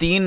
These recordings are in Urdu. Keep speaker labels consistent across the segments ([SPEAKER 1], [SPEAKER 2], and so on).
[SPEAKER 1] 3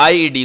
[SPEAKER 1] IED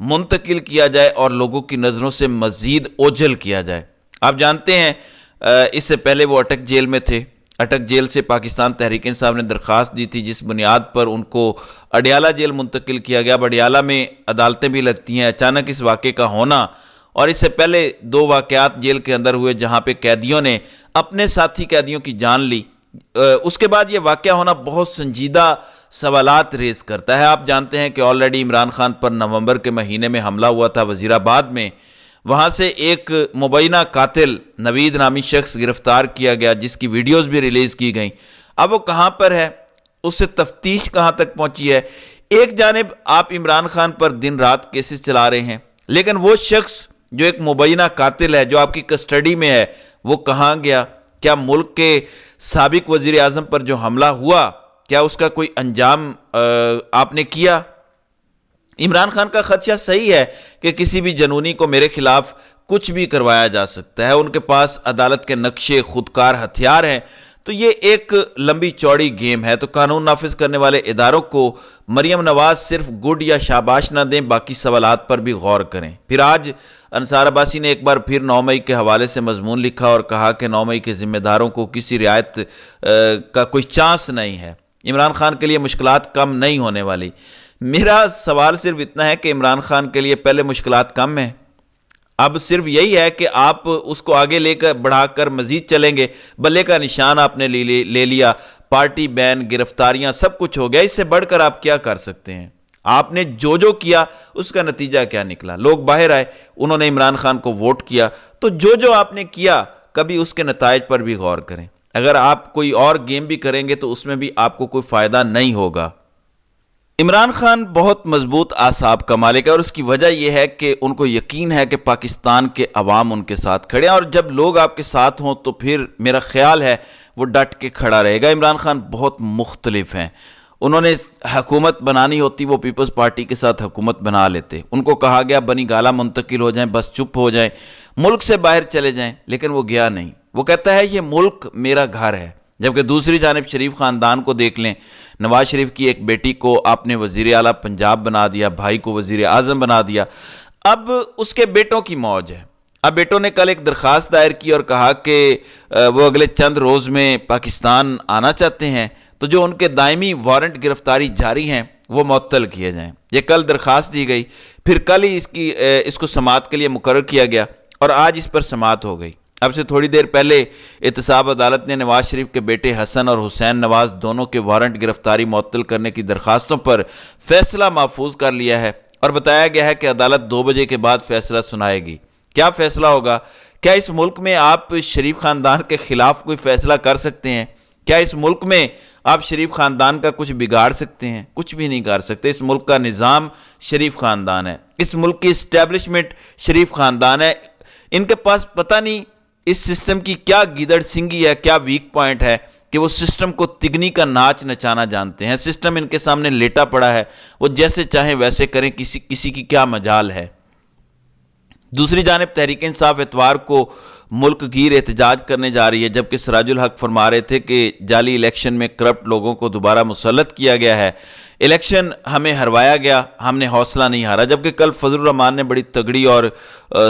[SPEAKER 1] منتقل کیا جائے اور لوگوں کی نظروں سے مزید اوجھل کیا جائے۔ آپ جانتے ہیں اس سے پہلے وہ اٹک جیل میں تھے، اٹک جیل سے پاکستان تحریک انصاف نے درخواست دی تھی جس بنیاد پر ان کو اڈیالہ جیل منتقل کیا گیا۔ اب اڈیالہ میں عدالتیں بھی لگتی ہیں، اچانک اس واقعے کا ہونا اور اس سے پہلے 2 واقعات جیل کے اندر ہوئے جہاں پہ قیدیوں نے اپنے ساتھی قیدیوں کی جان لی، اس کے بعد یہ واقعہ ہونا بہت سنجیدہ سوالات ریز کرتا ہے۔ آپ جانتے ہیں کہ آلریڈی عمران خان پر نومبر کے مہینے میں حملہ ہوا تھا وزیر آباد میں، وہاں سے ایک مبینہ قاتل نوید نامی شخص گرفتار کیا گیا جس کی ویڈیوز بھی ریلیز کی گئیں۔ اب وہ کہاں پر ہے، اس سے تفتیش کہاں تک پہنچی ہے؟ ایک جانب آپ عمران خان پر دن رات کیسز چلا رہے ہیں، لیکن وہ شخص جو ایک مبینہ قاتل ہے جو آپ کی کسٹڈی میں ہے وہ کہاں گیا؟ کیا ملک کے سابق وزیر اعظم پر جو حملہ ہوا کیا اس کا کوئی انجام آپ نے کیا؟ عمران خان کا خدشہ صحیح ہے کہ کسی بھی جنونی کو میرے خلاف کچھ بھی کروایا جا سکتا ہے، ان کے پاس عدالت کے نقشے خودکار ہتھیار ہیں، تو یہ ایک لمبی چوڑی گیم ہے۔ تو قانون نافذ کرنے والے اداروں کو مریم نواز صرف گڈ یا شاباش نہ دیں، باقی سوالات پر بھی غور کریں۔ پھر آج انصار عباسی نے ایک بار پھر 9 مئی کے حوالے سے مضمون لکھا اور کہا کہ 9 مئی کے ذمہ داروں کو کسی رعایت کا کوئی چانس نہیں ہے، عمران خان کے لیے مشکلات کم نہیں ہونے والی۔ میرا سوال صرف اتنا ہے کہ عمران خان کے لیے پہلے مشکلات کم ہیں، اب صرف یہی ہے کہ آپ اس کو آگے لے کر بڑھا کر مزید چلیں گے، بلے کا نشان آپ نے لے لیا، پارٹی بین، گرفتاریاں، سب کچھ ہو گیا، اس سے بڑھ کر آپ کیا کر سکتے ہیں؟ آپ نے جو کیا اس کا نتیجہ کیا نکلا؟ لوگ باہر آئے، انہوں نے عمران خان کو ووٹ کیا، تو جو آپ نے کیا کبھی اس کے نتائج پر بھی غور کریں۔ اگر آپ کوئی اور گیم بھی کریں گے تو اس میں بھی آپ کو کوئی فائدہ نہیں ہوگا۔ عمران خان بہت مضبوط اعصاب کا مالک ہے اور اس کی وجہ یہ ہے کہ ان کو یقین ہے کہ پاکستان کے عوام ان کے ساتھ کھڑے ہیں، اور جب لوگ آپ کے ساتھ ہوں تو پھر میرا خیال ہے وہ ڈٹ کے کھڑا رہے گا۔ عمران خان بہت مختلف ہیں، انہوں نے حکومت بنانی ہوتی وہ پیپلز پارٹی کے ساتھ حکومت بنا لیتے، ان کو کہا گیا بنی گالہ منتقل ہو جائیں، بس چپ ہو جائیں، ملک سے باہر چلے جائیں، لیکن وہ گیا نہیں۔ وہ کہتا ہے یہ ملک میرا گھر ہے، جبکہ دوسری جانب شریف خاندان کو دیکھ لیں، نواز شریف کی ایک بیٹی کو آپ نے وزیر اعلیٰ پنجاب بنا دیا، بھائی کو وزیر اعظم بنا دیا، اب اس کے بیٹوں کی موج ہے۔ اب بیٹوں نے کل ایک درخواست دائر کی اور کہا کہ وہ اگلے چند روز میں پاکستان آنا چاہتے ہیں، تو جو ان کے دائمی وارنٹ گرفتاری جاری ہیں وہ معطل کیے جائیں۔ یہ کل درخواست دی گئی، پھر کل ہی اس کو سماعت کے لیے مقرر کیا گیا اور آج اس پر سماعت ہو گئی۔ اب سے تھوڑی دیر پہلے احتساب عدالت نے نواز شریف کے بیٹے حسن اور حسین نواز دونوں کے وارنٹ گرفتاری معطل کرنے کی درخواستوں پر فیصلہ محفوظ کر لیا ہے اور بتایا گیا ہے کہ عدالت 2 بجے کے بعد فیصلہ سنائے گی۔ کیا فیصلہ ہوگا؟ کیا اس ملک میں آپ شریف خاندان کے خلاف کوئی فیصلہ کر سکتے ہیں؟ کیا اس ملک میں آپ شریف خاندان کا کچھ بگاڑ سکتے ہیں؟ کچھ بھی نہیں کر سکتے۔ اس ملک کا نظام شریف خاندان ہے، اس ملک کی اسٹیبلشمنٹ شریف خاندان ہے۔ ان کے پاس پتہ نہیں اس سسٹم کی کیا گیدڑ سنگی ہے، کیا ویک پوائنٹ ہے کہ وہ سسٹم کو تگنی کا ناچ نچانا جانتے ہیں۔ سسٹم ان کے سامنے لیٹا پڑا ہے، وہ جیسے چاہیں ویسے کریں، کسی کی کیا مجال ہے۔ دوسری جانب تحریک انصاف اتوار کو ملک گیر احتجاج کرنے جا رہی ہے، جبکہ سراج الحق فرما رہے تھے کہ جعلی الیکشن میں کرپٹ لوگوں کو دوبارہ مسلط کیا گیا ہے، الیکشن ہمیں ہروایا گیا، ہم نے حوصلہ نہیں ہارا۔ جبکہ کل فضل الرحمان نے بڑی تگڑی اور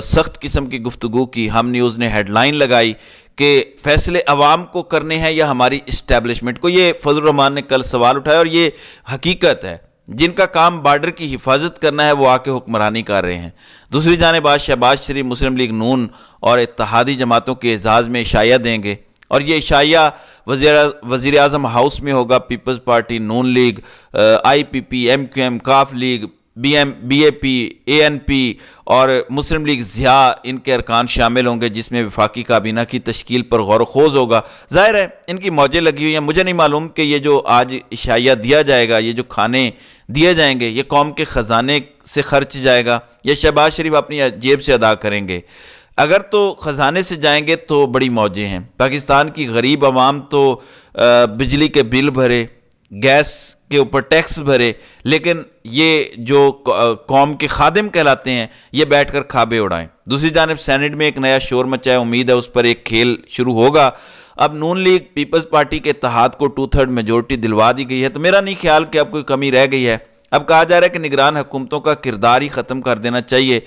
[SPEAKER 1] سخت قسم کی گفتگو کی، ہم نیوز نے ہیڈ لائن لگائی کہ فیصلے عوام کو کرنے ہیں یا ہماری اسٹیبلشمنٹ کو۔ یہ فضل الرحمان نے کل سوال اٹھایا اور یہ حقیقت ہے، جن کا کام بارڈر کی حفاظت کرنا ہے وہ آ کے حکمرانی کر رہے ہیں۔ دوسری جانب آج شہباز شریف مسلم لیگ نون اور اتحادی جماعتوں کے اعزاز میں عشائیہ دیں گے، اور یہ عشائیہ وزیر اعظم ہاؤس میں ہوگا۔ پیپلز پارٹی، نون league, I P P, M Q M, کاف league, B A P, A N P اور مسلم لیگ ضیاء ان کے ارکان شامل ہوں گے، جس میں وفاقی کابینہ کی تشکیل پر غور و خوض ہوگا۔ ظاہر ہے ان کی موجیں لگی ہوئی ہیں، مجھے نہیں معلوم کہ یہ جو آج عشائیہ دیا جائے گا، یہ جو کھانے دیے جائیں گے، یہ قوم کے خزانے سے خرچ جائے گا یا شہباز شریف اپنی جیب سے ادا کریں گے؟ اگر تو خزانے سے جائیں گے تو بڑی موجیں ہیں۔ پاکستان کی غریب عوام تو بجلی کے بل بھرے، گیس کے اوپر ٹیکس بھرے، لیکن یہ جو قوم کے خادم کہلاتے ہیں یہ بیٹھ کر کھابے اڑائیں۔ دوسری جانب سینٹ میں ایک نیا شور مچا ہے، امید ہے اس پر ایک کھیل شروع ہوگا۔ اب نون لیگ پیپلز پارٹی کے اتحاد کو 2/3 میجورٹی دلوا دی گئی ہے، تو میرا نہیں خیال کہ اب کوئی کمی رہ گئی ہے۔ اب کہا جا رہا ہے کہ نگران حکومتوں کا کردار ہی ختم کر دینا چاہیے،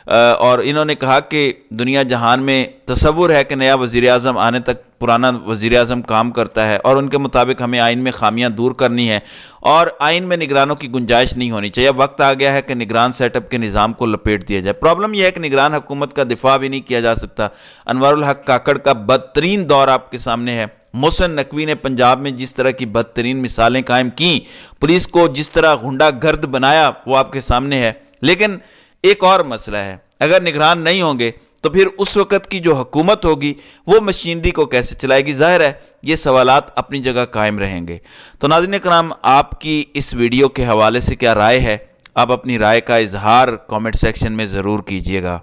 [SPEAKER 1] اور انہوں نے کہا کہ دنیا جہان میں تصور ہے کہ نیا وزیر اعظم آنے تک پرانا وزیر اعظم کام کرتا ہے، اور ان کے مطابق ہمیں آئین میں خامیاں دور کرنی ہے اور آئین میں نگرانوں کی گنجائش نہیں ہونی چاہیے۔ اب وقت آ گیا ہے کہ نگران سیٹ اپ کے نظام کو لپیٹ دیا جائے۔ پرابلم یہ ہے کہ نگران حکومت کا دفاع بھی نہیں کیا جا سکتا۔ انوار الحق کاکڑ کا بدترین دور آپ کے سامنے ہے۔ محسن نقوی نے پنجاب میں جس طرح کی بدترین مثالیں قائم کیں، پولیس کو جس طرح غنڈہ گرد بنایا، وہ آپ کے سامنے ہے۔ لیکن ایک اور مسئلہ ہے، اگر نگران نہیں ہوں گے تو پھر اس وقت کی جو حکومت ہوگی وہ مشینری کو کیسے چلائے گی؟ ظاہر ہے یہ سوالات اپنی جگہ قائم رہیں گے۔ تو ناظرین کرام، آپ کی اس ویڈیو کے حوالے سے کیا رائے ہے؟ آپ اپنی رائے کا اظہار کامنٹ سیکشن میں ضرور کیجئے گا۔